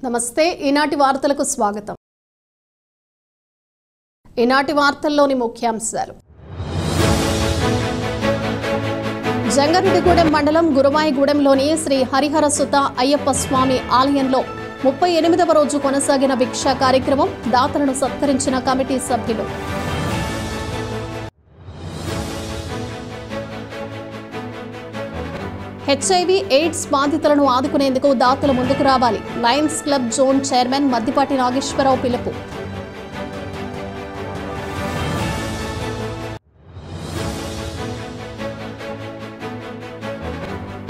నమస్తే ఈనాటి వార్తలకు స్వాగతం. ఈనాటి వార్తల్లోని ముఖ్యాంశాలు. జంగారెడ్డిగూడెం మండలం గురువాయిగూడెంలోని శ్రీ హరిహర సుత అయ్యప్ప స్వామి ఆలయంలో 38వ రోజు కొనసాగిన భిక్షా కార్యక్రమం. దాతలను సత్కరించిన కమిటీ సభ్యులు. హెచ్ఐవి ఎయిడ్స్ బాధితులను ఆదుకునేందుకు దాతలు ముందుకు రావాలి. Lions Club zone chairman Maddipati Nageswara Rao పిలుపు.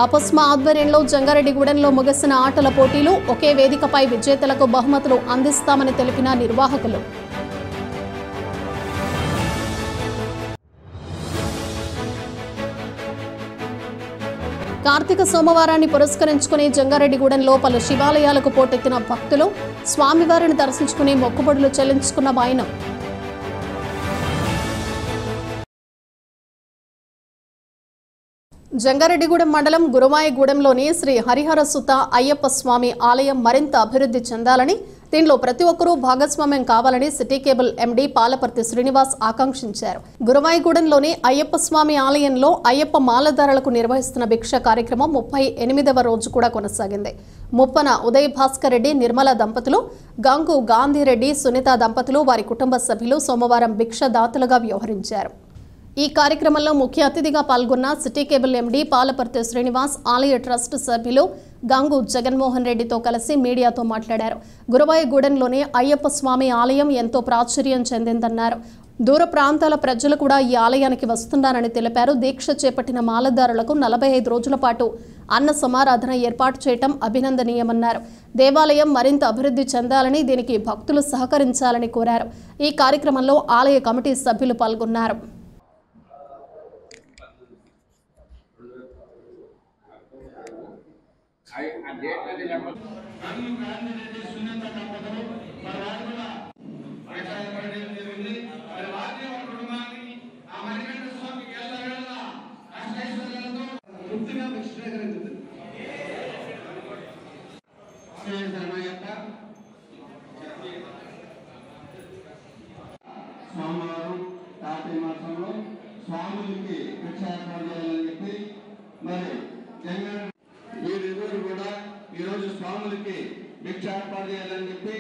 అపస్మా ఆధ్వర్యంలో జంగారెడ్డిగూడెంలో ముగిసిన ఆటల పోటీలు. ఒకే వేదికపై విజేతలకు బహుమతులు అందిస్తామని తెలిపిన నిర్వాహకులు. కార్తీక సోమవారాన్ని పురస్కరించుకుని జంగారెడ్డిగూడెంలో పలు శివాలయాలకు పోటెత్తిన భక్తులు స్వామివారిని దర్శించుకుని మొక్కుబడులు చెల్లించుకున్న వైనం. జంగారెడ్డిగూడెం మండలం గురువాయిగూడెంలోని శ్రీ హరిహర సుత అయ్యప్ప స్వామి ఆలయం మరింత అభివృద్ధి చెందాలని, దీనిలో ప్రతి ఒక్కరూ భాగస్వామ్యం కావాలని city cable MD Palaparthi Srinivas ఆకాంక్షించారు. గురువాయిగూడెంలోని అయ్యప్ప స్వామి ఆలయంలో అయ్యప్ప మాలధారులకు నిర్వహిస్తున్న భిక్ష కార్యక్రమం 38వ రోజు కూడా కొనసాగింది. ముప్పన ఉదయ్ భాస్కర్ రెడ్డి నిర్మల దంపతులు, గంగు గాంధీరెడ్డి సునీత దంపతులు, వారి కుటుంబ సభ్యులు సోమవారం భిక్ష దాతలుగా వ్యవహరించారు. ఈ కార్యక్రమంలో ముఖ్య అతిథిగా పాల్గొన్న city cable MD Palaparthi Srinivas ఆలయ ట్రస్ట్ సభ్యులు గంగు జగన్మోహన్ రెడ్డితో కలిసి మీడియాతో మాట్లాడారు. గురువాయిగూడెంలోని అయ్యప్ప స్వామి ఆలయం ఎంతో ప్రాచుర్యం చెందిందన్నారు. దూర ప్రాంతాల ప్రజలు కూడా ఈ ఆలయానికి వస్తున్నారని తెలిపారు. దీక్ష చేపట్టిన మాలదారులకు 45 రోజుల పాటు అన్న సమారాధన ఏర్పాటు చేయడం అభినందనీయమన్నారు. దేవాలయం మరింత అభివృద్ధి చెందాలని, దీనికి భక్తులు సహకరించాలని కోరారు. ఈ కార్యక్రమంలో ఆలయ కమిటీ సభ్యులు పాల్గొన్నారు. సోమవారం కార్తీక మాసంలో స్వాములకి భిక్ష ఏర్పాటు చేయాలని చెప్పి మరి వీరిరువురు కూడా ఈరోజు స్వాములకి భిక్ష ఏర్పాటు చేయాలని చెప్పి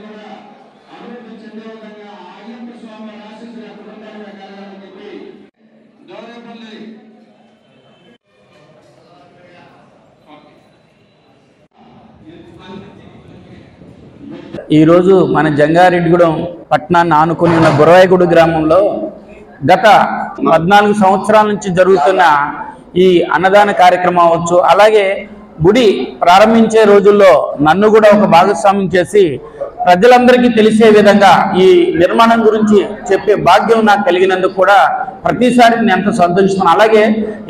కూడా అభివృద్ధి చెందే విధంగా అయ్యప్ప స్వామి ఆశీస్సులు ఎక్కడ ఉంటారో కలగాలని చెప్పి దోరేపల్లి ఈరోజు మన జంగారెడ్డిగూడెం పట్టణాన్ని ఆనుకుని ఉన్న గురువాయిగూడెం గ్రామంలో గత 14 సంవత్సరాల నుంచి జరుగుతున్న ఈ అన్నదాన కార్యక్రమం అవచ్చు, అలాగే గుడి ప్రారంభించే రోజుల్లో నన్ను కూడా ఒక భాగస్వామ్యం చేసి ప్రజలందరికీ తెలిసే విధంగా ఈ నిర్మాణం గురించి చెప్పే భాగ్యం నాకు కలిగినందుకు కూడా ప్రతిసారి నేను ఎంతో సంతోషిస్తున్నాను. అలాగే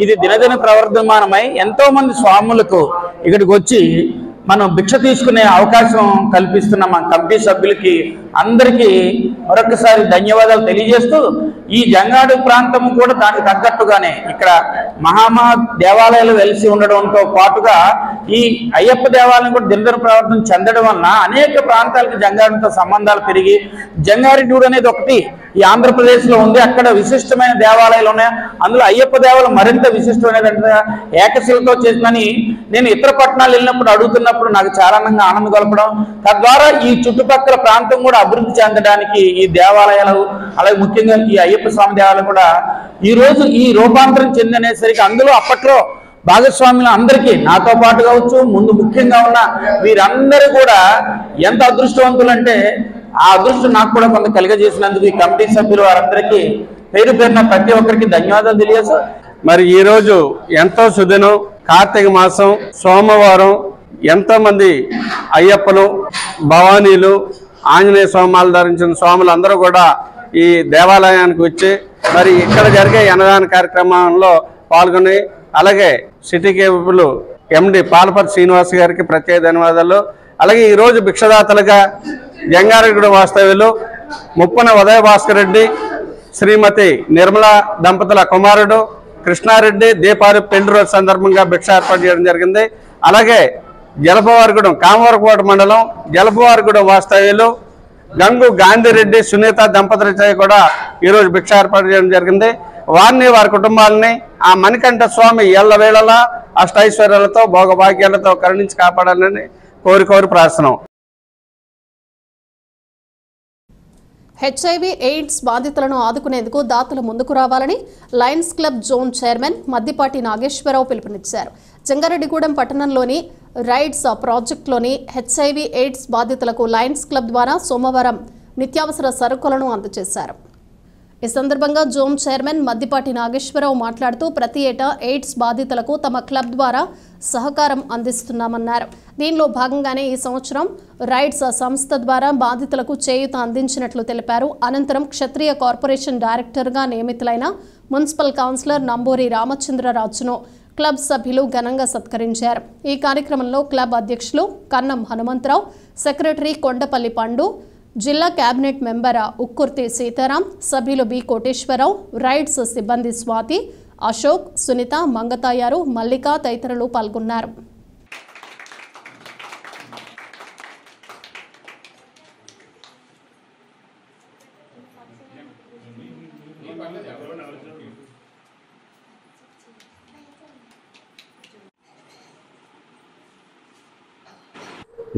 ఇది దినదిన ప్రవర్ధమానమై ఎంతో మంది స్వాములకు ఇక్కడికి వచ్చి మనం భిక్ష తీసుకునే అవకాశం కల్పిస్తున్న మా కమిటీ సభ్యులకి అందరికీ మరొకసారి ధన్యవాదాలు తెలియజేస్తూ, ఈ జంగాడు ప్రాంతం కూడా దానికి తగ్గట్టుగానే ఇక్కడ మహామహా దేవాలయాలు వెలిసి ఉండడంతో పాటుగా ఈ అయ్యప్ప దేవాలయం కూడా దినదిన ప్రవర్తన చెందడం వలన అనేక ప్రాంతాలకు జంగారెడ్డితో సంబంధాలు పెరిగి జంగారెడ్డి అనేది ఒకటి ఈ ఆంధ్రప్రదేశ్లో ఉంది. అక్కడ విశిష్టమైన దేవాలయాలు ఉన్నాయి. అందులో అయ్యప్ప దేవాలయం మరింత విశిష్టమైనదంటే ఏకశిలతో చేసిందని నేను ఇతర పట్టణాలు వెళ్ళినప్పుడు అడుగుతున్నప్పుడు నాకు చాలా ఆనందం కలపడం, తద్వారా ఈ చుట్టుపక్కల ప్రాంతం కూడా అభివృద్ధి చెందడానికి ఈ దేవాలయాలు, అలాగే ముఖ్యంగా ఈ అయ్యప్ప స్వామి దేవాలయం కూడా ఈ రోజు ఈ రూపాంతరం చెందనేసరికి అందులో అప్పట్లో భాగస్వాములు అందరికీ నాతో పాటు కావచ్చు, ముందు ముఖ్యంగా ఉన్న వీరందరూ కూడా ఎంత అదృష్టవంతులు అంటే ఆ అదృష్టం నాకు కూడా కొంత కలిగజేసినందుకు ఈ కమిటీ సభ్యులు వారందరికీ పేరు పేరున ప్రతి ఒక్కరికి ధన్యవాదాలు తెలియజేస్తూ, మరి ఈరోజు ఎంతో సుదినం, కార్తీక మాసం, సోమవారం ఎంతో మంది అయ్యప్పలు, భవానీలు, ఆంజనేయ స్వామాలు ధరించిన స్వాములు అందరూ కూడా ఈ దేవాలయానికి వచ్చి మరి ఇక్కడ జరిగే అన్నదాన కార్యక్రమంలో పాల్గొని, అలాగే సిటీ కేబుల్ ఎండి పాలపర్తి శ్రీనివాస్ గారికి ప్రత్యేక ధన్యవాదాలు. అలాగే ఈరోజు భిక్షదాతలుగా జంగారెడ్డిగూడెం వాస్తవ్యులు ముప్పన ఉదయ భాస్కర్ రెడ్డి, శ్రీమతి నిర్మల దంపతుల కుమారుడు కృష్ణారెడ్డి దీపావళి పెళ్లి రోజు సందర్భంగా భిక్ష ఏర్పాటు చేయడం జరిగింది. అలాగే జలపవారిగూడెం కామవరకోట మండలం జలపవారిగూడెం వాస్తవ్యులు గంగు గాంధీరెడ్డి సునీత దంపతులచే కూడా ఈరోజు భిక్ష ఏర్పాటు చేయడం జరిగింది. వారిని వారి కుటుంబాలని ఆ మణికంఠ స్వామి ఎల్లవేళలా అష్టైశ్వర్యాలతో భోగభాగ్యాలతో కరుణించి కాపాడాలని కోరి ప్రార్థన. హెచ్ఐవి ఎయిడ్స్ బాధితులను ఆదుకునేందుకు దాతలు ముందుకు రావాలని Lions Club zone chairman Maddipati Nageswara Rao పిలుపునిచ్చారు. జంగారెడ్డిగూడెం పట్టణంలోని రైడ్స్ ప్రాజెక్టులోని హెచ్ఐవి ఎయిడ్స్ బాధితులకు లయన్స్ క్లబ్ ద్వారా సోమవారం నిత్యావసర సరుకులను అందజేశారు. ఈ సందర్భంగా జోన్ చైర్మన్ మద్దిపాటి నాగేశ్వరరావు మాట్లాడుతూ ప్రతి ఏటా ఎయిడ్స్ బాధితులకు తమ క్లబ్ ద్వారా సహకారం అందిస్తున్నామన్నారు. దీనిలో భాగంగానే ఈ సంవత్సరం రైడ్స్ సంస్థ ద్వారా బాధితులకు చేయూత అందించినట్లు తెలిపారు. అనంతరం క్షత్రియ కార్పొరేషన్ డైరెక్టర్గా నియమితులైన మున్సిపల్ కౌన్సిలర్ నంబూరి రామచంద్రరాజును క్లబ్ సభ్యులు ఘనంగా సత్కరించారు. ఈ కార్యక్రమంలో క్లబ్ అధ్యక్షులు కన్నం హనుమంతరావు, సెక్రటరీ కొండపల్లి పండు, జిల్లా కేబినెట్ మెంబర్ ఉక్కుర్తి సీతారాం, సభ్యులు బి కోటేశ్వరరావు, రైడ్స్ సిబ్బంది స్వాతి, అశోక్, సునీత, మంగతాయారు, మల్లిక తదితరులు పాల్గొన్నారు.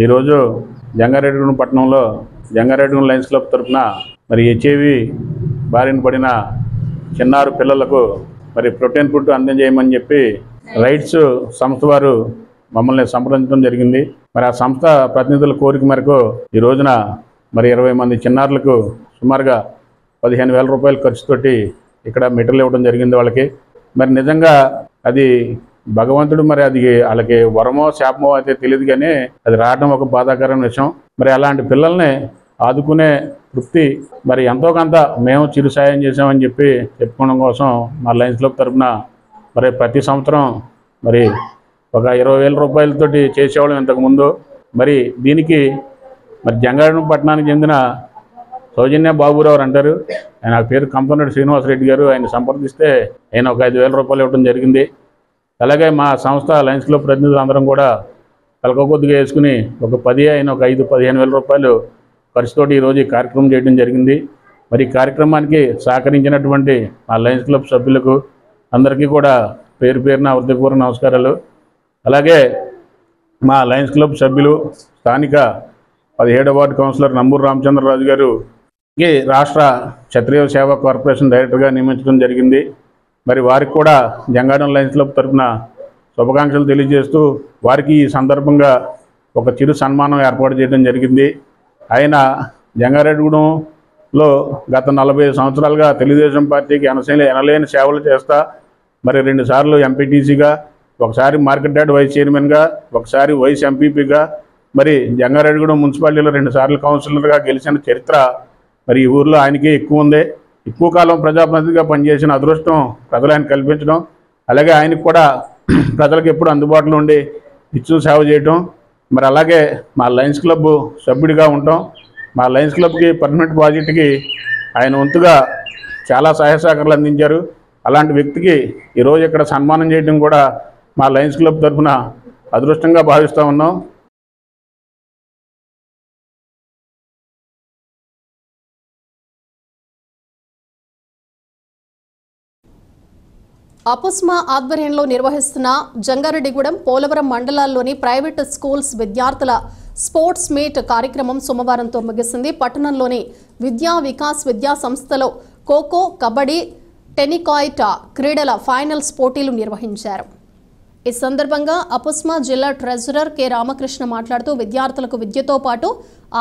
ఈరోజు జంగారెడ్డిగూడెం పట్టణంలో జంగారెడ్డిగూడెం లయన్స్ క్లబ్ తరఫున మరి హెచ్ఐవి బారిన పడిన చిన్నారు పిల్లలకు మరి ప్రోటీన్ ఫుడ్ అందజేయమని చెప్పి రైట్స్ సంస్థ వారు మమ్మల్ని సంప్రదించడం జరిగింది. మరి ఆ సంస్థ ప్రతినిధుల కోరిక మేరకు ఈ రోజున మరి 20 మంది చిన్నారులకు సుమారుగా 15,000 రూపాయల ఖర్చుతోటి ఇక్కడ మెటీరియల్ ఇవ్వడం జరిగింది వాళ్ళకి. మరి నిజంగా అది భగవంతుడు మరి అది వాళ్ళకి వరమో శాపమో అయితే తెలియదు, కానీ అది రావడం ఒక బాధాకరమైన విషయం. మరి అలాంటి పిల్లల్ని ఆదుకునే తృప్తి మరి ఎంతో కొంత మేము చిరు సాయం చేసామని చెప్పి చెప్పుకోవడం కోసం మా లయన్స్ క్లబ్ తరఫున మరి ప్రతి సంవత్సరం మరి ఒక 20,000 రూపాయలతోటి చేసేవాళ్ళం ఇంతకుముందు. మరి దీనికి మరి జంగారెడ్డిగూడెం పట్టణానికి చెందిన సౌజన్య బాబురావు అంటారు, ఆయన పేరు కంపనరెడ్డి శ్రీనివాసరెడ్డి గారు. ఆయన సంప్రదిస్తే ఆయన ఒక 5,000 రూపాయలు ఇవ్వడం జరిగింది. అలాగే మా సంస్థ లయన్స్ క్లబ్ ప్రతినిధులు అందరం కూడా తలకొద్దిగా వేసుకుని ఒక 10 అయిన ఒక 5-15,000 రూపాయలు ఖర్చుతోటి ఈరోజు ఈ కార్యక్రమం చేయడం జరిగింది. మరి ఈ కార్యక్రమానికి సహకరించినటువంటి మా లయన్స్ క్లబ్ సభ్యులకు అందరికీ కూడా పేరు పేరున హృదయపూర్వక నమస్కారాలు. అలాగే మా లయన్స్ క్లబ్ సభ్యులు స్థానిక 17వ వార్డు కౌన్సిలర్ నంబూరి రామచంద్రరాజు గారికి రాష్ట్ర క్షత్రియ సేవా కార్పొరేషన్ డైరెక్టర్గా నియమించడం జరిగింది. మరి వారికి కూడా జంగారెడ్డిగూడెం లయన్స్ క్లబ్ తరఫున శుభాకాంక్షలు తెలియజేస్తూ వారికి ఈ సందర్భంగా ఒక చిరు సన్మానం ఏర్పాటు చేయడం జరిగింది. ఆయన జంగారెడ్డిగూడెంలో గత 45 సంవత్సరాలుగా తెలుగుదేశం పార్టీకి ఎనలేని సేవలు చేస్తా మరి 2 సార్లు ఎంపీటీసీగా, ఒకసారి మార్కెట్ యార్డ్ వైస్ చైర్మన్గా, ఒకసారి వైస్ ఎంపీపీగా, మరి జంగారెడ్డిగూడెం మున్సిపాలిటీలో 2 సార్లు కౌన్సిలర్గా గెలిచిన చరిత్ర మరి ఈ ఊర్లో ఆయనకే ఎక్కువ ఉంది. ఎక్కువ కాలం ప్రజాప్రతినిధిగా పనిచేసిన అదృష్టం ప్రజలు ఆయన కల్పించడం, అలాగే ఆయనకు కూడా ప్రజలకు ఎప్పుడు అందుబాటులో ఉండి ఇచ్చు సేవ చేయటం, మరి అలాగే మా లయన్స్ క్లబ్ సభ్యుడిగా ఉండటం, మా లయన్స్ క్లబ్కి పర్మనెంట్ ప్రాజెక్టుకి ఆయన వంతుగా చాలా సహాయ సహకారాలు అందించారు. అలాంటి వ్యక్తికి ఈరోజు ఇక్కడ సన్మానం చేయడం కూడా మా లయన్స్ క్లబ్ తరఫున అదృష్టంగా భావిస్తూ ఉన్నాం. అపుస్మా ఆధ్వర్యంలో నిర్వహిస్తున్న జంగారెడ్డిగూడెం, పోలవరం మండలాల్లోని ప్రైవేటు స్కూల్స్ విద్యార్థుల స్పోర్ట్స్ మీట్ కార్యక్రమం సోమవారంతో ముగిసింది. పట్టణంలోని విద్యా వికాస్ విద్యా సంస్థలో ఖోఖో, కబడ్డీ, టెనికాయిట్ క్రీడల ఫైనల్స్ పోటీలు నిర్వహించారు. ఈ సందర్భంగా అపుస్మా జిల్లా ట్రెజరర్ కె రామకృష్ణ మాట్లాడుతూ విద్యార్థులకు విద్యతో పాటు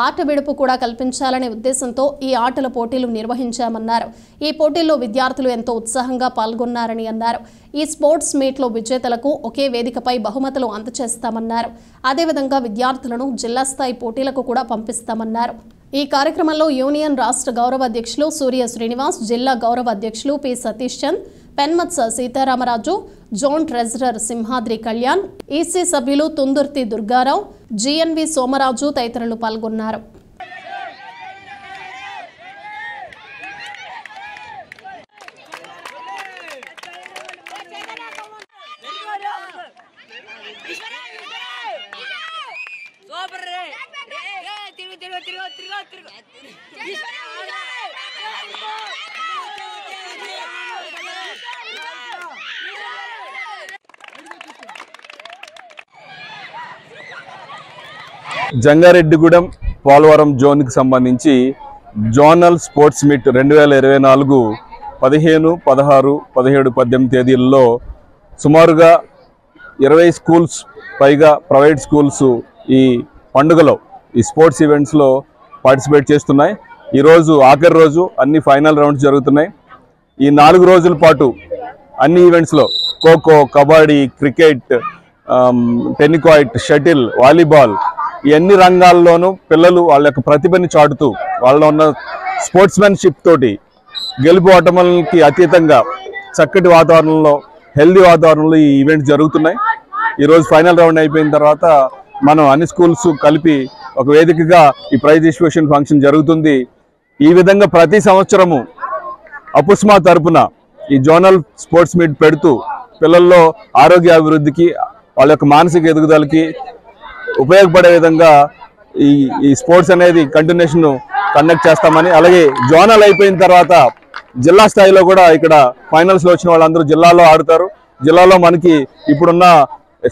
ఆట విడుపు కూడా కల్పించాలనే ఉద్దేశంతో ఈ ఆటల పోటీలు నిర్వహించామన్నారు. ఈ పోటీల్లో విద్యార్థులు ఎంతో ఉత్సాహంగా పాల్గొన్నారని అన్నారు. ఈ స్పోర్ట్స్ మీట్లో విజేతలకు ఒకే వేదికపై బహుమతులు అందజేస్తామన్నారు. అదేవిధంగా విద్యార్థులను జిల్లా స్థాయి పోటీలకు కూడా పంపిస్తామన్నారు. ఈ కార్యక్రమంలో యూనియన్ రాష్ట్ర గౌరవ అధ్యక్షులు సూర్య శ్రీనివాస్, జిల్లా గౌరవ అధ్యక్షులు P Satish Chand, Penmatsa Sitaramaraju, zone treasurer Simhadri Kalyan, EC సభ్యులు తుందుర్తి దుర్గారావు, జిఎన్వి సోమరాజు తదితరులు పాల్గొన్నారు. జంగారెడ్డిగూడెం పోలవరం జోన్కి సంబంధించి జోనల్ స్పోర్ట్స్ మీట్ 2024 15, 16, 17, 18 తేదీల్లో సుమారుగా 20 స్కూల్స్ పైగా ప్రైవేట్ స్కూల్స్ ఈ పండుగలో ఈ స్పోర్ట్స్ ఈవెంట్స్లో పార్టిసిపేట్ చేస్తున్నాయి. ఈరోజు ఆఖరి రోజు అన్ని ఫైనల్ రౌండ్స్ జరుగుతున్నాయి. ఈ 4 రోజుల పాటు అన్ని ఈవెంట్స్లో kho kho, kabaddi, cricket, tennikoit, shuttle, volleyball ఈ అన్ని రంగాల్లోనూ పిల్లలు వాళ్ళ యొక్క ప్రతిభని చాటుతూ వాళ్ళలో ఉన్న స్పోర్ట్స్మెన్షిప్ తోటి గెలుపు ఓటములకి అతీతంగా చక్కటి వాతావరణంలో హెల్దీ వాతావరణంలో ఈ ఈవెంట్స్ జరుగుతున్నాయి. ఈరోజు ఫైనల్ రౌండ్ అయిపోయిన తర్వాత మనం అన్ని స్కూల్స్ కలిపి ఒక వేదికగా ఈ ప్రైజ్ డిస్ట్రిబ్యూషన్ ఫంక్షన్ జరుగుతుంది. ఈ విధంగా ప్రతి సంవత్సరము అపుస్మా తరపున ఈ జోనల్ స్పోర్ట్స్ మీట్ పెడుతూ పిల్లల్లో ఆరోగ్య అభివృద్ధికి వాళ్ళ యొక్క మానసిక ఎదుగుదలకి ఉపయోగపడే విధంగా ఈ స్పోర్ట్స్ అనేది కంటిన్యూషన్ కండక్ట్ చేస్తామని, అలాగే జోనల్ అయిపోయిన తర్వాత జిల్లా స్థాయిలో కూడా ఇక్కడ ఫైనల్స్లో వచ్చిన వాళ్ళందరూ జిల్లాలో ఆడుతారు. జిల్లాలో మనకి ఇప్పుడున్న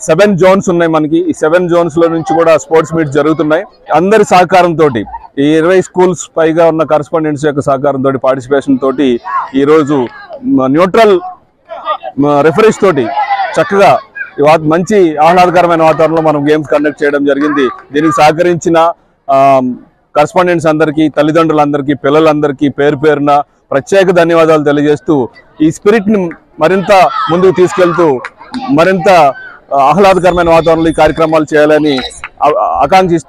7 జోన్స్ ఉన్నాయి. మనకి ఈ 7 జోన్స్లో నుంచి కూడా స్పోర్ట్స్ మీట్స్ జరుగుతున్నాయి. అందరి సహకారంతో ఈ 20 స్కూల్స్ పైగా ఉన్న కరస్పాండెంట్స్ యొక్క సహకారంతో పార్టిసిపేషన్ తోటి ఈరోజు న్యూట్రల్ రెఫరీస్ తోటి చక్కగా మంచి ఆహ్లాదకరమైన వాతావరణంలో మనం గేమ్స్ కండక్ట్ చేయడం జరిగింది. దీనికి సహకరించిన కరస్పాండెంట్స్ అందరికీ, తల్లిదండ్రులందరికీ, పిల్లలందరికీ పేరు పేరున ప్రత్యేక ధన్యవాదాలు తెలియజేస్తూ ఈ స్పిరిట్ని మరింత ముందుకు తీసుకెళ్తూ మరింత ఆహ్లాదకరమైన వాతావరణంలో ఈ కార్యక్రమాలు చేయాలని ఆకాంక్షిస్తూ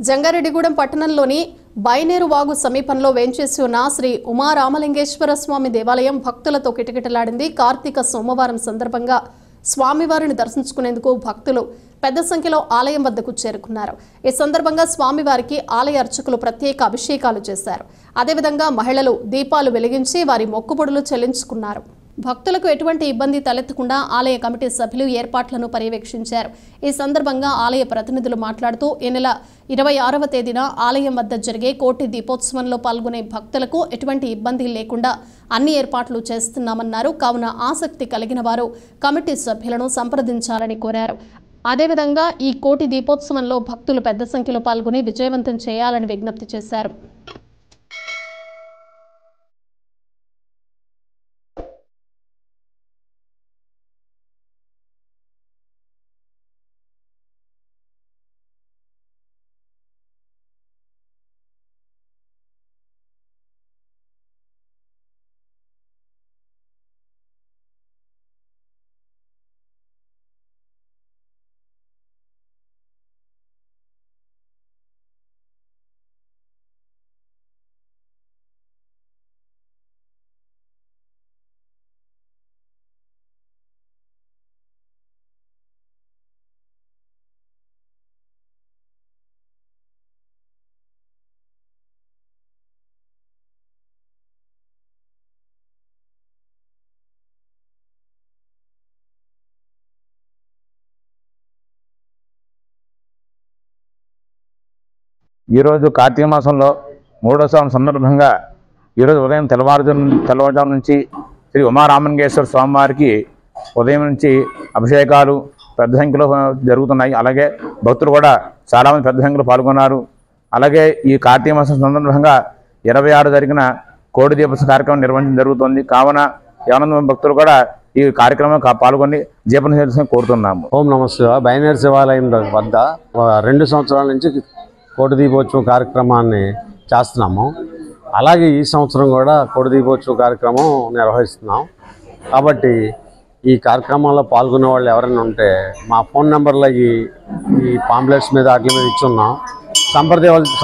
జంగారెడ్డిగూడెం పట్టణంలోని బైనేరు వాగు సమీపంలో వేంచేసి ఉన్న శ్రీ ఉమారామలింగేశ్వర స్వామి దేవాలయం భక్తులతో కిటకిటలాడింది. కార్తీక సోమవారం సందర్భంగా స్వామివారిని దర్శించుకునేందుకు భక్తులు పెద్ద సంఖ్యలో ఆలయం వద్దకు చేరుకున్నారు. ఈ సందర్భంగా స్వామివారికి ఆలయ అర్చకులు ప్రత్యేక అభిషేకాలు చేశారు. అదేవిధంగా మహిళలు దీపాలు వెలిగించి వారి మొక్కుబడులు చెల్లించుకున్నారు. భక్తులకు ఎటువంటి ఇబ్బంది తలెత్తకుండా ఆలయ కమిటీ సభ్యులు ఏర్పాట్లను పర్యవేక్షించారు. ఈ సందర్భంగా ఆలయ ప్రతినిధులు మాట్లాడుతూ ఈ నెల 26వ తేదీన ఆలయం వద్ద జరిగే కోటి దీపోత్సవంలో పాల్గొనే భక్తులకు ఎటువంటి ఇబ్బంది లేకుండా అన్ని ఏర్పాట్లు చేస్తున్నామన్నారు. కావున ఆసక్తి కలిగిన వారు కమిటీ సభ్యులను సంప్రదించాలని కోరారు. అదేవిధంగా ఈ కోటి దీపోత్సవంలో భక్తులు పెద్ద సంఖ్యలో పాల్గొని విజయవంతం చేయాలని విజ్ఞప్తి చేశారు. ఈరోజు కార్తీక మాసంలో 3వ సంవత్సరం సందర్భంగా ఈరోజు ఉదయం తెల్లవారుజాము నుంచి శ్రీ ఉమారామలింగేశ్వర స్వామివారికి ఉదయం నుంచి అభిషేకాలు పెద్ద సంఖ్యలో జరుగుతున్నాయి. అలాగే భక్తులు కూడా చాలామంది పెద్ద సంఖ్యలో పాల్గొన్నారు. అలాగే ఈ కార్తీక మాసం సందర్భంగా 26 జరిగిన కోడి దీపోత్సవ కార్యక్రమం నిర్వహించడం జరుగుతుంది. కావున ఎవరైనా భక్తులు కూడా ఈ కార్యక్రమం పాల్గొని దీపం చేయాల్సిందిగా కోరుతున్నాము. ఓం నమః శివాయ. బైనేరు శివాలయం వద్ద 2 సంవత్సరాల నుంచి కోటి దీపోత్సవం కార్యక్రమాన్ని చేస్తున్నాము. అలాగే ఈ సంవత్సరం కూడా కోటి దీపోత్సవ కార్యక్రమం నిర్వహిస్తున్నాం. కాబట్టి ఈ కార్యక్రమంలో పాల్గొనే వాళ్ళు ఎవరైనా ఉంటే మా ఫోన్ నెంబర్లో ఈ పాంప్లెట్స్ మీద వాటి మీద ఇచ్చున్నాం,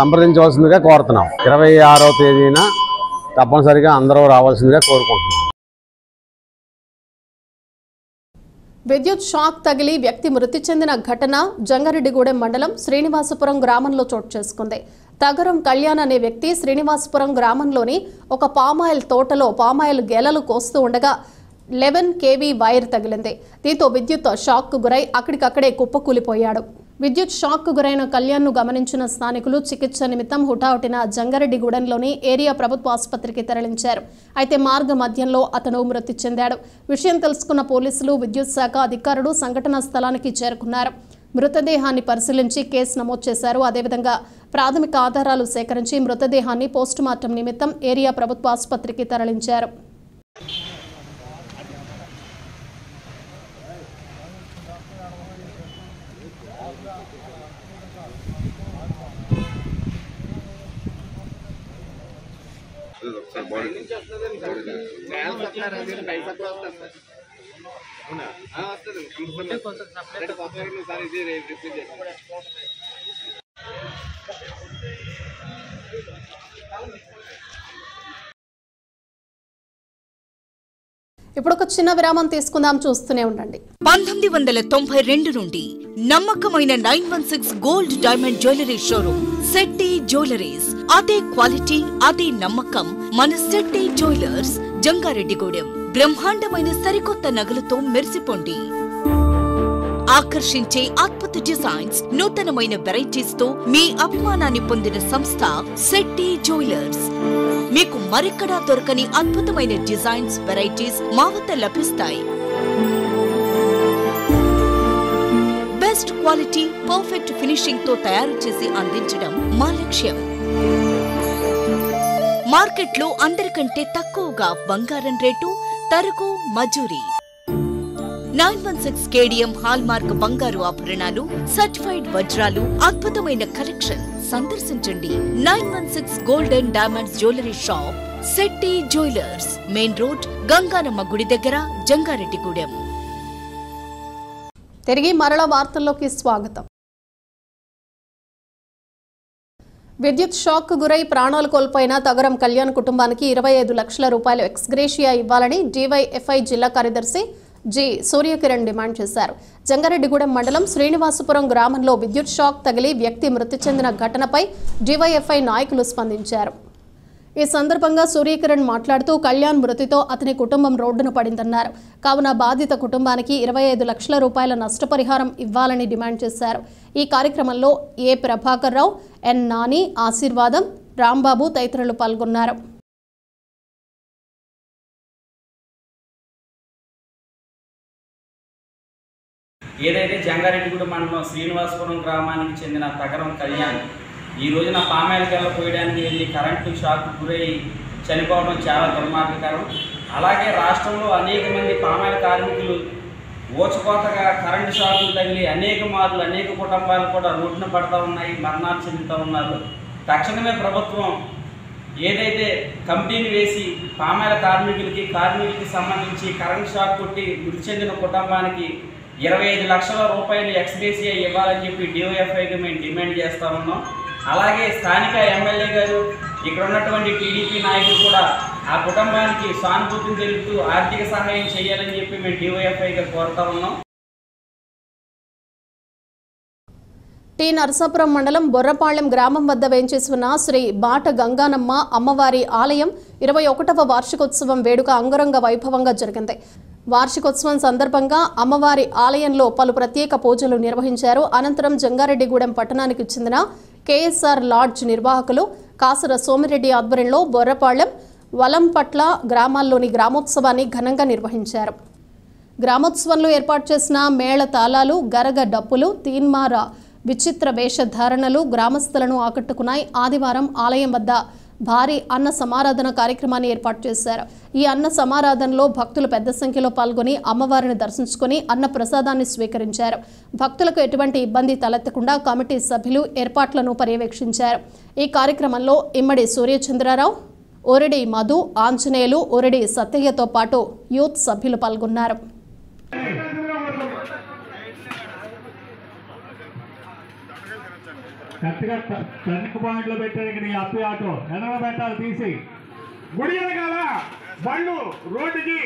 సంప్రదించవలసిందిగా కోరుతున్నాం. 26వ తేదీన తప్పనిసరిగా అందరూ రావాల్సిందిగా కోరుకుంటున్నాం. విద్యుత్ షాక్ తగిలి వ్యక్తి మృతి చెందిన ఘటన జంగారెడ్డిగూడెం మండలం శ్రీనివాసపురం గ్రామంలో చోటు చేసుకుంది. తగరం కళ్యాణ్ అనే వ్యక్తి శ్రీనివాసపురం గ్రామంలోని ఒక పామాయిల్ తోటలో పామాయిల్ గెలలు కోస్తూ ఉండగా 11 kV వైర్ తగిలింది. దీంతో విద్యుత్ షాక్ కు గురై అక్కడికక్కడే కుప్పకూలిపోయాడు. విద్యుత్ షాక్ కు గురైన కళ్యాణ్ ను గమనించిన స్థానికులు చికిత్స నిమిత్తం హుటాహుటిన జంగారెడ్డిగూడెంలోని ఏరియా ప్రభుత్వ ఆసుపత్రికి తరలించారు. అయితే మార్గ మధ్యంలో అతను మృతి చెందాడు. విషయం తెలుసుకున్న పోలీసులు, విద్యుత్ శాఖ అధికారులు సంఘటనా స్థలానికి చేరుకున్నారు. మృతదేహాన్ని పరిశీలించి కేసు నమోదు చేశారు. అదేవిధంగా ప్రాథమిక ఆధారాలు సేకరించి మృతదేహాన్ని పోస్టుమార్టం నిమిత్తం ఏరియా ప్రభుత్వ ఆసుపత్రికి తరలించారు. ఇప్పుడు ఒక చిన్న విరామం తీసుకుందాం, చూస్తూనే ఉండండి. 1992 నుండి నమ్మకమైన 916 gold diamond jewellery showroom Shetty jewelleries. అదే క్వాలిటీ, అదే నమ్మకం మన శెట్టి జ్యువెలర్స్, జంగారెడ్డిగూడెం. బ్రహ్మాండమైన సరికొత్త నగలతో మెరిసిపోండి. ఆకర్షించే అద్భుత డిజైన్స్, నూతనమైన వెరైటీస్ తో మీ అభిమానాన్ని పొందిన సంస్థ శెట్టి జ్యువెలర్స్. మీకు మరెక్కడా దొరకని అద్భుతమైన డిజైన్స్, వెరైటీస్ మా వద్ద లభిస్తాయి. బెస్ట్ క్వాలిటీ, పర్ఫెక్ట్ ఫినిషింగ్ తో తయారు చేసి అందించడం మా లక్ష్యం. మార్కెట్లో అందరికంటే తక్కువగా బంగారం రేటు, తరుగు, మజూరీ. 916 కేడిఎం హాల్ మార్క్ బంగారు ఆభరణాలు, సర్టిఫైడ్ వజ్రాలు, అద్భుతమైన కలెక్షన్. సందర్శించండి 916 gold and diamonds jewellery shop, Shetty jewellers, main road, Ganganamma గుడి దగ్గర, జంగారెడ్డిగూడెం. తిరిగి మరల వార్తల్లోకి స్వాగతం. విద్యుత్ షాక్ కు గురై ప్రాణాలు కోల్పోయిన తగరం కళ్యాణ్ కుటుంబానికి 25 లక్షల రూపాయలు ఎక్స్గ్రేషియా ఇవ్వాలని డివైఎఫ్ఐ జిల్లా కార్యదర్శి జి సూర్యకిరణ్ డిమాండ్ చేశారు. జంగారెడ్డిగూడెం మండలం శ్రీనివాసపురం గ్రామంలో విద్యుత్ షాక్ తగిలి వ్యక్తి మృతి చెందిన ఘటనపై డివైఎఫ్ఐ నాయకులు స్పందించారు. ఈ సందర్భంగా సూర్యకిరణ్ మాట్లాడుతూ కళ్యాణ్ మృతితో అతని కుటుంబం రోడ్డున పడిందన్నారు. కావున బాధిత కుటుంబానికి 25 లక్షల రూపాయల నష్టపరిహారం ఇవ్వాలని డిమాండ్ చేశారు. ఈ కార్యక్రమంలో ఏ ప్రభాకర్ రావు, ఎన్ నాని, ఆశీర్వాదం, రాంబాబు తదితరులు పాల్గొన్నారు. ఏదైతే జంగారెడ్డిగూడెం మండలం శ్రీనివాసపురం గ్రామానికి చెందిన తగరం కళ్యాణ్ ఈ రోజున పామాయిలకెళ్ళ పోయడానికి వెళ్ళి కరెంటు షాక్ గురై చనిపోవడం చాలా దుర్మార్గకరం. అలాగే రాష్ట్రంలో అనేక మంది పామాయిల కార్మికులు ఓచుకోతగా కరెంటు షాకులు తగిలి అనేక కుటుంబాలు కూడా రోడ్డున పడుతూ ఉన్నాయి, మరణాలు చెందుతూ ఉన్నారు. తక్షణమే ప్రభుత్వం ఏదైతే కమిటీని వేసి పామాయిల కార్మికులకి సంబంధించి కరెంటు షాక్ కొట్టి మృతి చెందిన కుటుంబానికి 25 లక్షల రూపాయలు ఎక్స్గ్రేషియా ఇవ్వాలని చెప్పి డివైఎఫ్ఐకి మేము డిమాండ్ చేస్తూ ఉన్నాం. అలాగే స్థానిక ఎమ్మెల్యే గారు, ఇక్కడ ఉన్నటువంటి టీడీపీ నాయకులు కూడా ఆ కుటుంబానికి సానుభూతిని తెలుపుతూ ఆర్థిక సహాయం చేయాలని చెప్పి మేము డివైఎఫ్ఐగా కోరుతా ఉన్నాం. టి నరసాపురం మండలం బొర్రపాళ్లెం గ్రామం వద్ద వేంచేసి ఉన్న శ్రీ బాట గంగానమ్మ అమ్మవారి ఆలయం 21వ వార్షికోత్సవం వేడుక అంగరంగ వైభవంగా జరిగింది. వార్షికోత్సవం సందర్భంగా అమ్మవారి ఆలయంలో పలు ప్రత్యేక పూజలు నిర్వహించారు. అనంతరం జంగారెడ్డిగూడెం పట్టణానికి చెందిన కేఎస్ఆర్ లాడ్జ్ నిర్వాహకులు కాసర సోమిరెడ్డి ఆధ్వర్యంలో బొర్రపాళ్లెం, వలంపట్ల గ్రామాల్లోని గ్రామోత్సవాన్ని ఘనంగా నిర్వహించారు. గ్రామోత్సవంలో ఏర్పాటు చేసిన మేళ తాళాలు, గరగ డప్పులు, తీన్మార విచిత్ర వేషధారణలు గ్రామస్తులను ఆకట్టుకున్నాయి. ఆదివారం ఆలయం వద్ద భారీ అన్న సమారాధన కార్యక్రమాన్ని ఏర్పాటు చేశారు. ఈ అన్న సమారాధనలో భక్తులు పెద్ద సంఖ్యలో పాల్గొని అమ్మవారిని దర్శించుకుని అన్న ప్రసాదాన్ని స్వీకరించారు. భక్తులకు ఎటువంటి ఇబ్బంది తలెత్తకుండా కమిటీ సభ్యులు ఏర్పాట్లను పర్యవేక్షించారు. ఈ కార్యక్రమంలో ఇమ్మడి సూర్యచంద్రరావు, ఓరడి మధు, ఆంజనేయులు, ఓరడి సత్తయ్యతో పాటు యూత్ సభ్యులు పాల్గొన్నారు. కరెక్ట్గా టర్నింగ్ పాయింట్లో పెట్టారు. నీ అప్పి ఆటో ఎనవ పెట్టాలి, తీసి గుడి వెనకాల బండ్లు రోడ్డుకి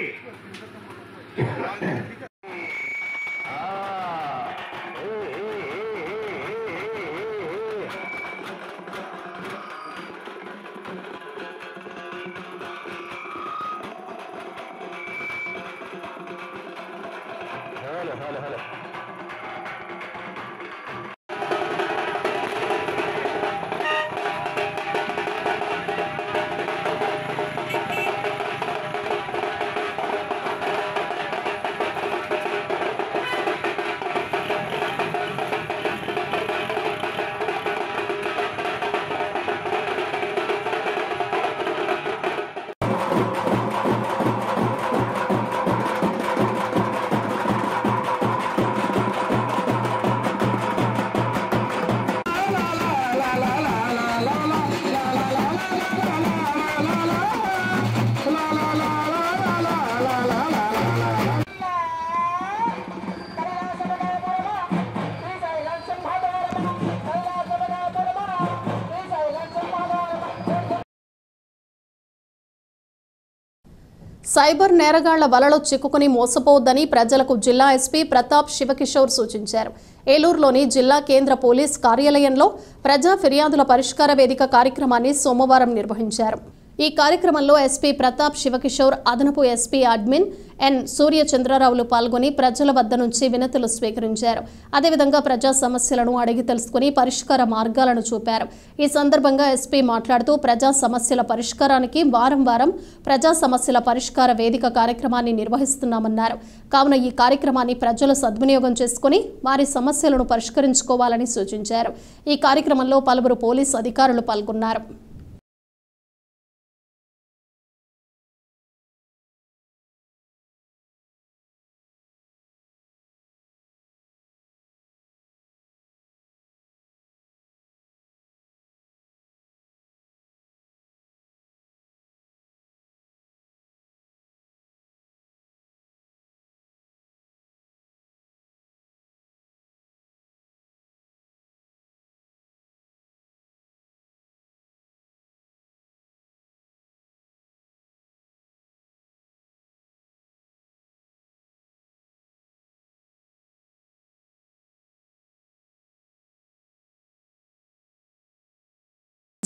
సైబర్ నేరగాళ్ల వలలో చిక్కుకుని మోసపోవద్దని ప్రజలకు జిల్లా ఎస్పీ ప్రతాప్ శివకిషోర్ సూచించారు. ఏలూరులోని జిల్లా కేంద్ర పోలీస్ కార్యాలయంలో ప్రజా ఫిర్యాదుల పరిష్కార వేదిక కార్యక్రమాన్ని సోమవారం నిర్వహించారు. ఈ కార్యక్రమంలో ఎస్పీ ప్రతాప్ శివకిషోర్, అదనపు ఎస్పీ అడ్మిన్ ఎన్ సూర్యచంద్రరావులు పాల్గొని ప్రజల వద్ద నుంచి వినతులు స్వీకరించారు. అదేవిధంగా ప్రజా సమస్యలను అడిగి తెలుసుకుని పరిష్కార మార్గాలను చూపారు. ఈ సందర్భంగా ఎస్పీ మాట్లాడుతూ ప్రజా సమస్యల పరిష్కారానికి వారం వారం ప్రజా సమస్యల పరిష్కార వేదిక కార్యక్రమాన్ని నిర్వహిస్తున్నామన్నారు. కావున ఈ కార్యక్రమాన్ని ప్రజలు సద్వినియోగం చేసుకుని వారి సమస్యలను పరిష్కరించుకోవాలని సూచించారు. ఈ కార్యక్రమంలో పలువురు పోలీసు అధికారులు పాల్గొన్నారు.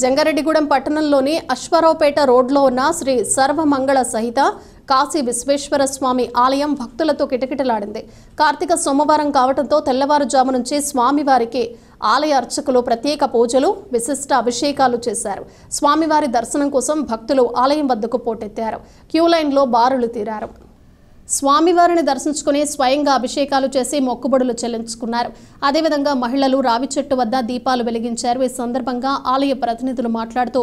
జంగారెడ్డిగూడెం పట్టణంలోని అశ్వారావుపేట రోడ్లో ఉన్న శ్రీ సర్వమంగళ సహిత కాశీ విశ్వేశ్వర స్వామి ఆలయం భక్తులతో కిటకిటలాడింది. కార్తీక సోమవారం కావడంతో తెల్లవారుజాము నుంచి స్వామివారికి ఆలయ అర్చకులు ప్రత్యేక పూజలు, విశిష్ట అభిషేకాలు చేశారు. స్వామివారి దర్శనం కోసం భక్తులు ఆలయం వద్దకు పోటెత్తారు. క్యూ లైన్లో బారులు తీరారు. స్వామివారిని దర్శించుకుని స్వయంగా అభిషేకాలు చేసి మొక్కుబడులు చెల్లించుకున్నారు. అదేవిధంగా మహిళలు రావి చెట్టు వద్ద దీపాలు వెలిగించారు. ఈ సందర్భంగా ఆలయ ప్రతినిధులు మాట్లాడుతూ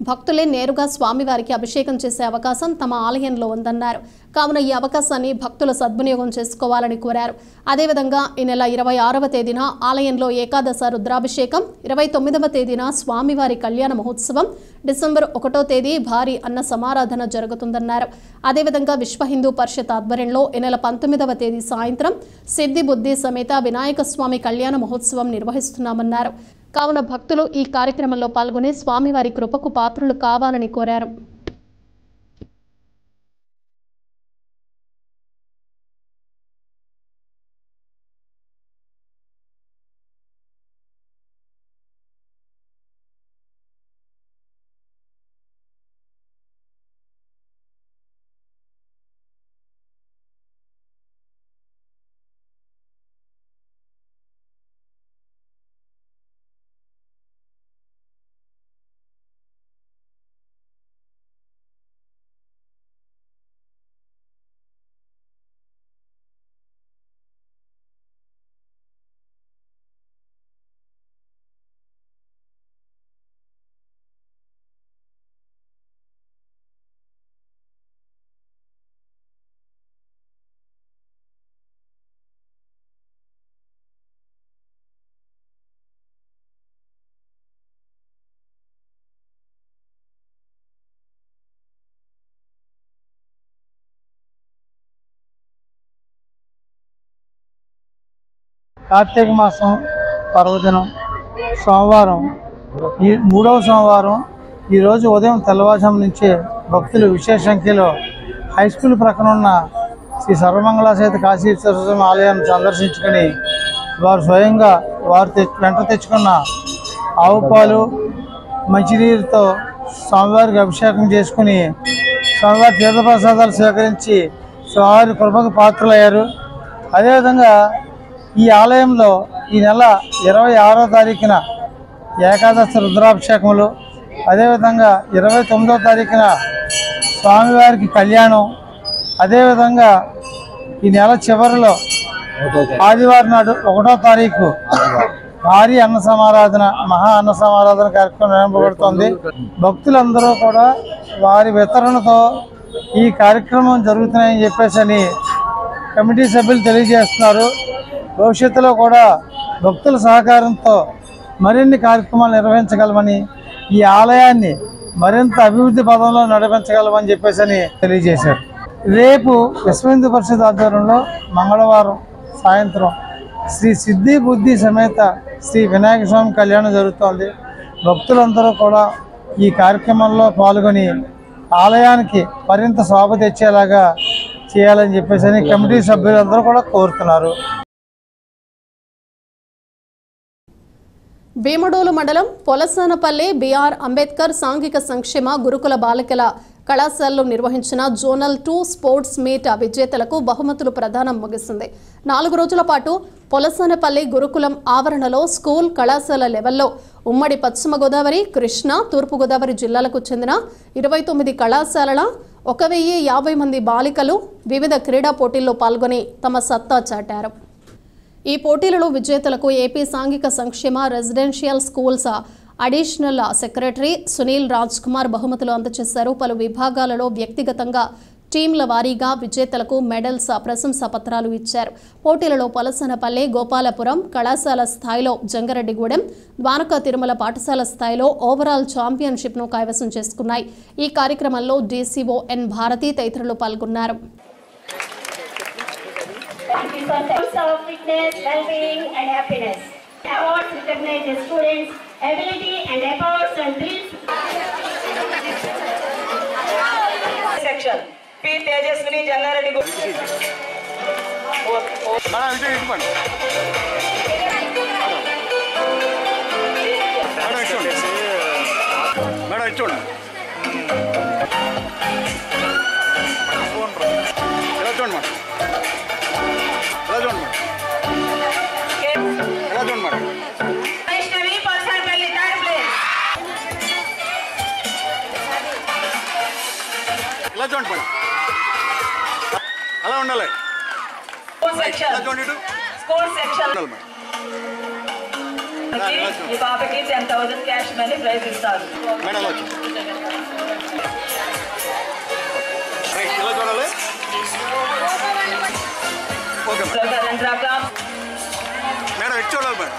భక్తులే నేరుగా స్వామివారికి అభిషేకం చేసే అవకాశం తమ ఆలయంలో ఉందన్నారు. కావున ఈ అవకాశాన్ని భక్తులు సద్వినియోగం చేసుకోవాలని కోరారు. అదేవిధంగా ఈ నెల 26వ తేదీన ఆలయంలో ఏకాదశ రుద్రాభిషేకం, 29వ తేదీన స్వామివారి కళ్యాణ మహోత్సవం, డిసెంబర్ 1వ తేదీ భారీ అన్న సమారాధన జరుగుతుందన్నారు. అదేవిధంగా విశ్వ హిందూ పరిషత్ ఆధ్వర్యంలో ఈ నెల 19వ తేదీ సాయంత్రం సిద్ధి బుద్ధి సమేత వినాయక స్వామి కళ్యాణ మహోత్సవం నిర్వహిస్తున్నామన్నారు. కావున భక్తులు ఈ కార్యక్రమంలో పాల్గొని స్వామివారి కృపకు పాత్రులు కావాలని కోరారు. కార్తీక మాసం పర్వదినం సోమవారం, ఈ 3వ సోమవారం ఈరోజు ఉదయం తెల్లవారుజాము నుంచే భక్తులు విశేష సంఖ్యలో హై స్కూల్ ప్రక్కన ఉన్న శ్రీ సర్వమంగళ సహిత కాశీ విశ్వేశ్వర ఆలయాన్ని సందర్శించుకొని వారు స్వయంగా వెంట తెచ్చుకున్న ఆవు పాలు, మంచినీరుతో స్వామివారికి అభిషేకం చేసుకుని స్వామివారి తీర్థప్రసాదాలు స్వీకరించి స్వామివారి కృపకు పాత్రలయ్యారు. అదేవిధంగా ఈ ఆలయంలో ఈ నెల 26వ తారీఖున ఏకాదశి రుద్రాభిషేకములు, అదేవిధంగా 29వ తారీఖున స్వామివారికి కళ్యాణం, అదేవిధంగా ఈ నెల చివరిలో ఆదివారం నాడు 1వ తారీఖు భారీ అన్న సమారాధన, మహా అన్న సమారాధన కార్యక్రమం నిర్వహింపబడుతోంది. భక్తులందరూ కూడా వారి వితరణతో ఈ కార్యక్రమం జరుగుతున్నాయని చెప్పేసి కమిటీ సభ్యులు తెలియజేస్తున్నారు. భవిష్యత్తులో కూడా భక్తుల సహకారంతో మరిన్ని కార్యక్రమాలు నిర్వహించగలమని, ఈ ఆలయాన్ని మరింత అభివృద్ధి పదంలో నడిపించగలమని చెప్పేసి తెలియజేశారు. రేపు విశ్వ హిందూ పరిషత్ ఆధ్వర్యంలో మంగళవారం సాయంత్రం శ్రీ సిద్ధి బుద్ధి సమేత శ్రీ వినాయక స్వామి కళ్యాణం జరుగుతోంది. భక్తులందరూ కూడా ఈ కార్యక్రమంలో పాల్గొని ఆలయానికి మరింత శోభ తెచ్చేలాగా చేయాలని చెప్పేసి కమిటీ సభ్యులందరూ కూడా కోరుతున్నారు. భీమడోలు మండలం పొలసానపల్లి బిఆర్ అంబేద్కర్ సాంఘిక సంక్షేమ గురుకుల బాలికల కళాశాలలో నిర్వహించిన జోనల్ 2 స్పోర్ట్స్ మీట్ విజేతలకు బహుమతులు ప్రదానం ముగిసింది. 4 రోజుల పాటు పొలసానపల్లి గురుకులం ఆవరణలో స్కూల్, కళాశాల లెవెల్లో ఉమ్మడి పశ్చిమ గోదావరి, కృష్ణా, తూర్పు గోదావరి జిల్లాలకు చెందిన 29 కళాశాలల 1050 మంది బాలికలు వివిధ క్రీడా పోటీల్లో పాల్గొని తమ సత్తా చాటారు. ఈ పోటీలలో విజేతలకు ఏపీ సాంఘిక సంక్షేమ residential schools additional secretary Sunil Raj Kumar బహుమతులు అందజేశారు. పలు విభాగాలలో వ్యక్తిగతంగా, టీంల వారీగా విజేతలకు మెడల్స్, ప్రశంసా పత్రాలు ఇచ్చారు. పోటీలలో పలసనపల్లి, గోపాలపురం కళాశాల స్థాయిలో జంగారెడ్డిగూడెం, ద్వారకా తిరుమల పాఠశాల స్థాయిలో ఓవరాల్ ఛాంపియన్షిప్ను కైవసం చేసుకున్నాయి. ఈ కార్యక్రమంలో డీసీఓ ఎన్ భారతి తదితరులు పాల్గొన్నారు. of fitness, well-being and happiness. Awards recognize the students' ability and efforts and drills. Section P. Tejaswini Jangareddy. అలా ఉండాలి. School section. ఈ పాపకి 10,000 క్యాష్ మనీ ప్రైజ్ ఇస్తారు. మేడం ఇలా చూడాలి. ఓకే మేడం ఇటు చూడాలి మేడం.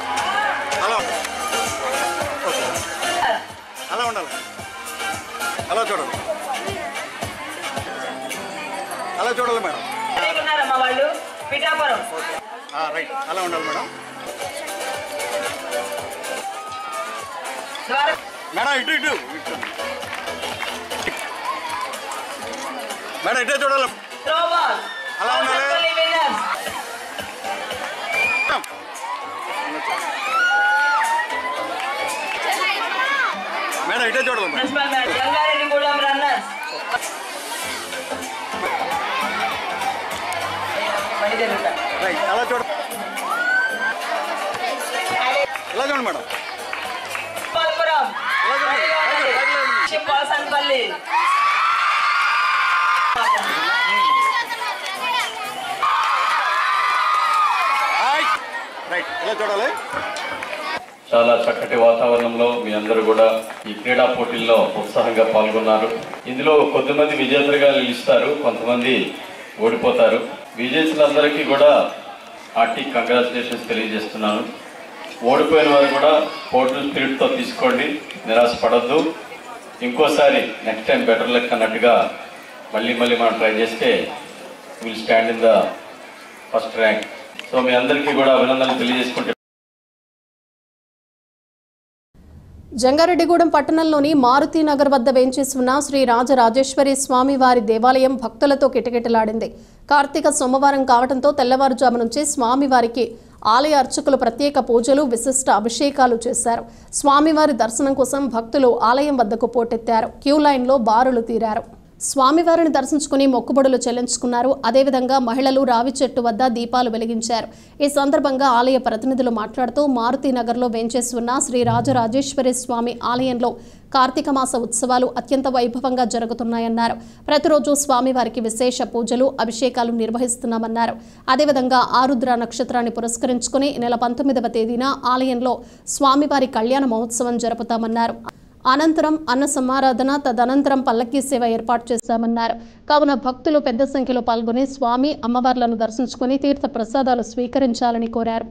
అలా అలా ఉండాలి. అలా చూడాలి. అలా చూడాలి మేడం. ఉన్నారమ్మా వాళ్ళు పిఠాపురం. రైట్ అలా ఉండాలి మేడం. మేడం ఇటు ఇటు మేడం ఇటే చూడాలి. అలా ఉండాలి. మేడం ఇటే చూడాలి. జంగారెడ్డిగూడెం రన్నర్స్. రైట్ అలా చూడ. ఇలా చూడండి మేడం. పోలసనపల్లి. రైట్ ఇలా చూడాలి. చాలా చక్కటి వాతావరణంలో మీ అందరూ కూడా ఈ క్రీడా పోటీల్లో ఉత్సాహంగా పాల్గొన్నారు. ఇందులో కొంతమంది విజేతలుగా నిలుస్తారు, కొంతమంది ఓడిపోతారు. విజేతలందరికీ కూడా హార్టీ కంగ్రాచులేషన్స్ తెలియజేస్తున్నాను. ఓడిపోయిన వారు కూడా స్పోర్టివ్ స్పిరిట్తో తీసుకోండి, నిరాశపడద్దు. ఇంకోసారి నెక్స్ట్ టైం బెటర్ లక్ అన్నట్టుగా మళ్ళీ మనం ట్రై చేస్తే will stand in the first rank. So మీ అందరికీ కూడా అభినందనలు తెలియజేసుకుంటే జంగారెడ్డిగూడెం పట్టణంలోని మారుతీనగర్ వద్ద వేంచేసి ఉన్న శ్రీ రాజరాజేశ్వరి స్వామివారి దేవాలయం భక్తులతో కిటకిటలాడింది. కార్తీక సోమవారం కావడంతో తెల్లవారుజాము నుంచి స్వామివారికి ఆలయ అర్చకులు ప్రత్యేక పూజలు, విశిష్ట అభిషేకాలు చేశారు. స్వామివారి దర్శనం కోసం భక్తులు ఆలయం వద్దకు పోటెత్తారు. క్యూ లైన్లో బారులు తీరారు. స్వామివారిని దర్శించుకుని మొక్కుబడులు చెల్లించుకున్నారు. అదేవిధంగా మహిళలు రావి చెట్టు వద్ద దీపాలు వెలిగించారు. ఈ సందర్భంగా ఆలయ ప్రతినిధులు మాట్లాడుతూ మారుతి నగర్లో వేంచేసి ఉన్న శ్రీ రాజరాజేశ్వరి స్వామి ఆలయంలో కార్తీక మాస ఉత్సవాలు అత్యంత వైభవంగా జరుగుతున్నాయన్నారు. ప్రతిరోజు స్వామివారికి విశేష పూజలు అభిషేకాలు నిర్వహిస్తున్నామన్నారు. అదేవిధంగా ఆరుద్ర నక్షత్రాన్ని పురస్కరించుకుని నెల 19వ తేదీన ఆలయంలో స్వామివారి కళ్యాణ మహోత్సవం జరుపుతామన్నారు. అనంతరం అన్న సమారాధన, తదనంతరం పల్లకీ సేవ ఏర్పాటు చేశామన్నారు. కావున భక్తులు పెద్ద సంఖ్యలో పాల్గొని స్వామి అమ్మవార్లను దర్శించుకుని తీర్థ ప్రసాదాలు స్వీకరించాలని కోరారు.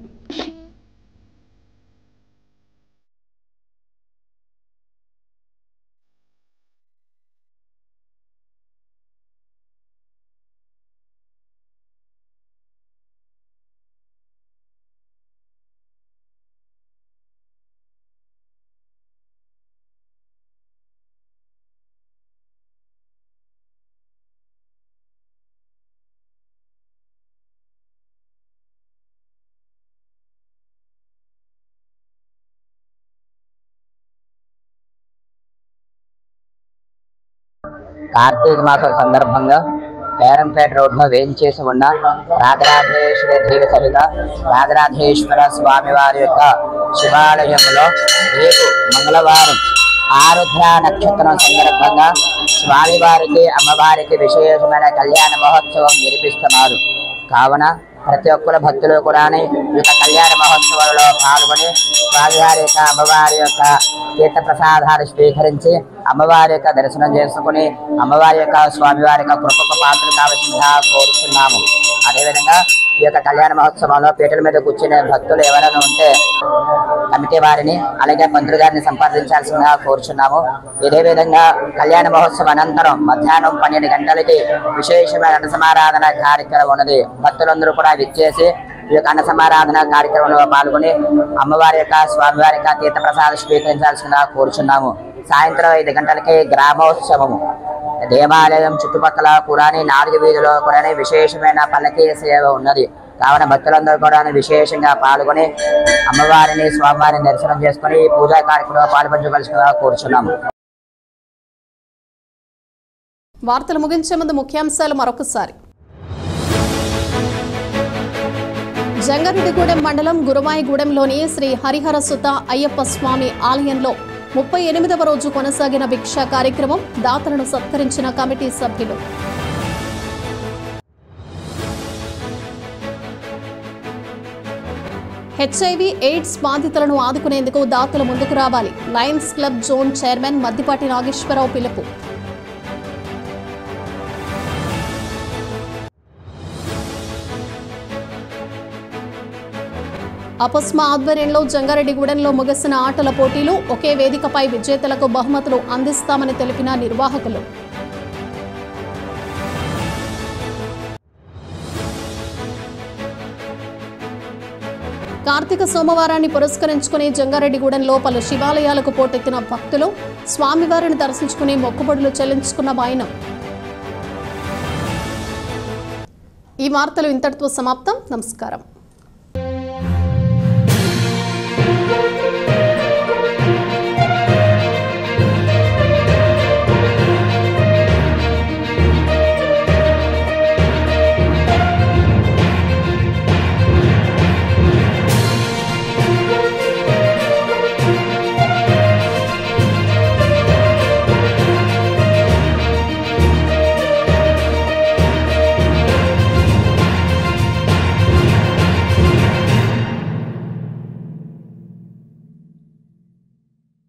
కార్తీక మాసం సందర్భంగా పేరంపేట రోడ్లో వేయించేసి ఉన్న రాజరాజేశ్వరి దేవి సరిగా రాజరాజేశ్వర స్వామివారి యొక్క శివాలయంలో రేపు మంగళవారం ఆరుద్ర నక్షత్రం సందర్భంగా స్వామివారికి అమ్మవారికి విశేషమైన కళ్యాణ మహోత్సవం జరిపిస్తున్నారు. కావున ప్రతి ఒక్కరు భక్తులు కూడా ఈ కళ్యాణ మహోత్సవంలో పాల్గొని స్వామివారి యొక్క అమ్మవారి యొక్క తీర్థ ప్రసాదాలు స్వీకరించి అమ్మవారి యొక్క దర్శనం చేసుకుని అమ్మవారి యొక్క స్వామివారి యొక్క కృపకు పాత్రలు కావాల్సిందిగా కోరుతున్నాము. అదేవిధంగా ఈ యొక్క కళ్యాణ మహోత్సవంలో పీటల మీద కూర్చునే భక్తులు ఎవరైనా ఉంటే కమిటీ వారిని అలాగే పంతులు గారిని సంప్రదించాల్సిందిగా కోరుచున్నాము. ఇదే విధంగా కళ్యాణ మహోత్సవం అనంతరం మధ్యాహ్నం 12 గంటలకి విశేషమైన అన్న సమారాధన కార్యక్రమం ఉన్నది. భక్తులందరూ కూడా విచ్చేసి ఈ యొక్క అన్న సమారాధన కార్యక్రమంలో పాల్గొని అమ్మవారి యొక్క స్వామివారి యొక్క తీర్థ ప్రసాదం స్వీకరించాల్సిందిగా కోరుచున్నాము. సాయంత్రం 5 గంటలకి గ్రామోత్సవము. దేవాలయం చుట్టుపక్కల కూడా 4 వీధుల్లో కూడా విశేషమైన పల్లకీ సేవ ఉన్నది. కావున భక్తులందరూ కూడా విశేషంగా పాల్గొని అమ్మవారిని స్వామివారిని దర్శనం చేసుకుని పూజా కార్యక్రమంలో పాల్పంచవలసిందిగా కోరుచున్నాము. వార్తలు ముగించే ముందు ముఖ్యాంశాలు మరొకసారి. జంగారెడ్డిగూడెం మండలం గురుమాయిగూడెంలోని శ్రీ హరిహర సుత అయ్యప్ప స్వామి ఆలయంలో 38వ రోజు కొనసాగిన భిక్షా కార్యక్రమం. దాతలను సత్కరించిన కమిటీ సభ్యులు. హెచ్ఐవి ఎయిడ్స్ బాధితులను ఆదుకునేందుకు దాతలు ముందుకు రావాలి. Lions Club zone chairman Maddipati Nageswara Rao పిలుపు. అపస్మా ఆధ్వర్యంలో జంగారెడ్డిగూడెంలో ముగిసిన ఆటల పోటీలు. ఒకే వేదికపై విజేతలకు బహుమతులు అందిస్తామని తెలిపిన నిర్వాహకులు. కార్తీక సోమవారాన్ని పురస్కరించుకుని జంగారెడ్డిగూడెంలో పలు శివాలయాలకు పోటెత్తిన భక్తులు. స్వామివారిని దర్శించుకుని మొక్కుబడులు చెల్లించుకున్న వైనం. ఈ వార్తలు ఇంతటితో సమాప్తం. నమస్కారం.